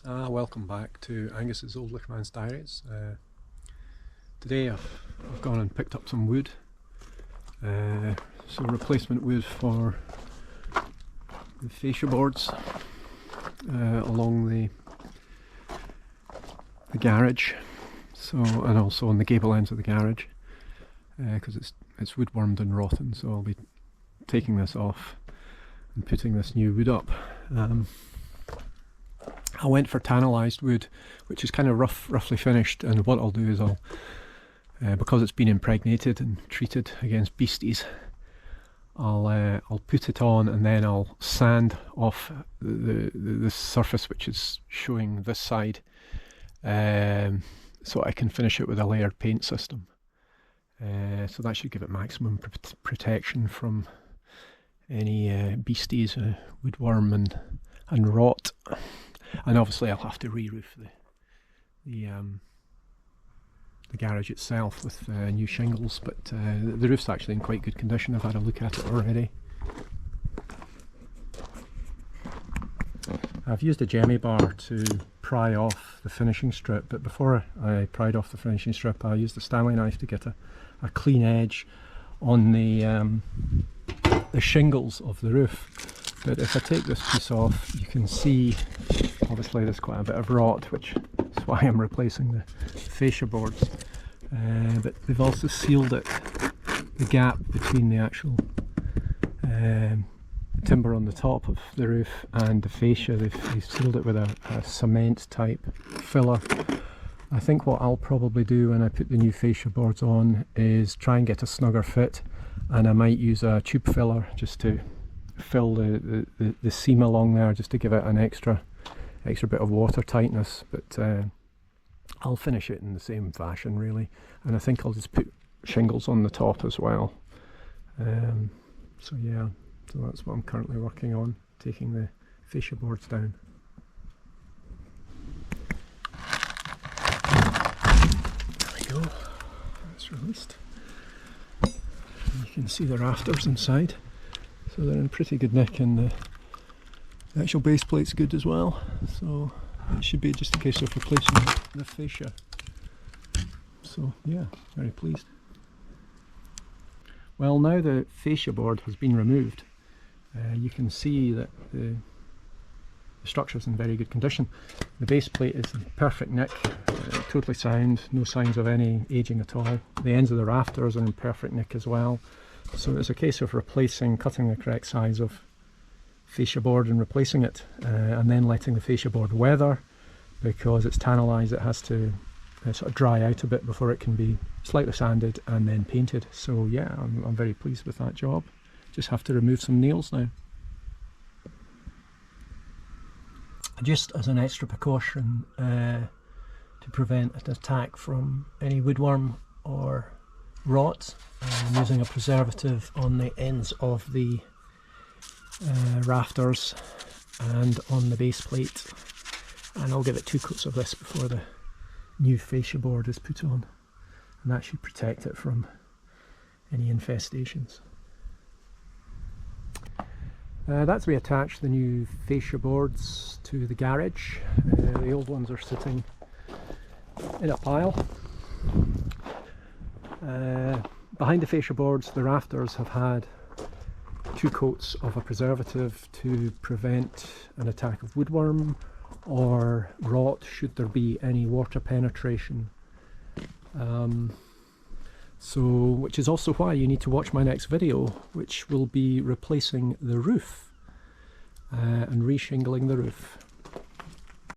Welcome back to Angus's Old Lickman's Diaries. Today I've gone and picked up some wood, some replacement wood for the fascia boards along the garage, and also on the gable ends of the garage, because it's woodwormed and rotten, so I'll be taking this off and putting this new wood up. I went for tannalised wood, which is kind of roughly finished, and what I'll do is because it's been impregnated and treated against beasties, I'll put it on and then I'll sand off the surface which is showing this side, so I can finish it with a layered paint system. So that should give it maximum protection from any beasties, woodworm and rot. And obviously I'll have to re-roof the garage itself with new shingles, but the roof's actually in quite good condition. I've had a look at it already. I've used a jemmy bar to pry off the finishing strip, but before I pried off the finishing strip I used a Stanley knife to get a clean edge on the shingles of the roof. But if I take this piece off, you can see obviously there's quite a bit of rot, which is why I'm replacing the fascia boards. But they've also sealed it, the gap between the actual timber on the top of the roof and the fascia. They've sealed it with a cement type filler. I think what I'll probably do when I put the new fascia boards on is try and get a snugger fit, and I might use a tube filler just to fill the seam along there, just to give it an extra bit of water tightness. But I'll finish it in the same fashion really, and I think I'll just put shingles on the top as well. So yeah, so that's what I'm currently working on, taking the fascia boards down. There we go, that's released. And you can see the rafters inside. So they're in pretty good nick, and the actual base plate's good as well, so it should be just a case of replacing the fascia. So yeah, very pleased. Well, now the fascia board has been removed, you can see that the structure's in very good condition. The base plate is in perfect nick, totally sound, no signs of any ageing at all. The ends of the rafters are in perfect nick as well. So it's a case of cutting the correct size of fascia board and replacing it, and then letting the fascia board weather. Because it's tannalised, it has to sort of dry out a bit before it can be slightly sanded and then painted. So yeah, I'm very pleased with that job. Just have to remove some nails now. Just as an extra precaution, to prevent an attack from any woodworm or rot, I'm using a preservative on the ends of the rafters and on the base plate, and I'll give it 2 coats of this before the new fascia board is put on, and that should protect it from any infestations. That's reattached the new fascia boards to the garage. The old ones are sitting in a pile. Behind the fascia boards, the rafters have had 2 coats of a preservative to prevent an attack of woodworm or rot should there be any water penetration. Which is also why you need to watch my next video, which will be replacing the roof and re-shingling the roof.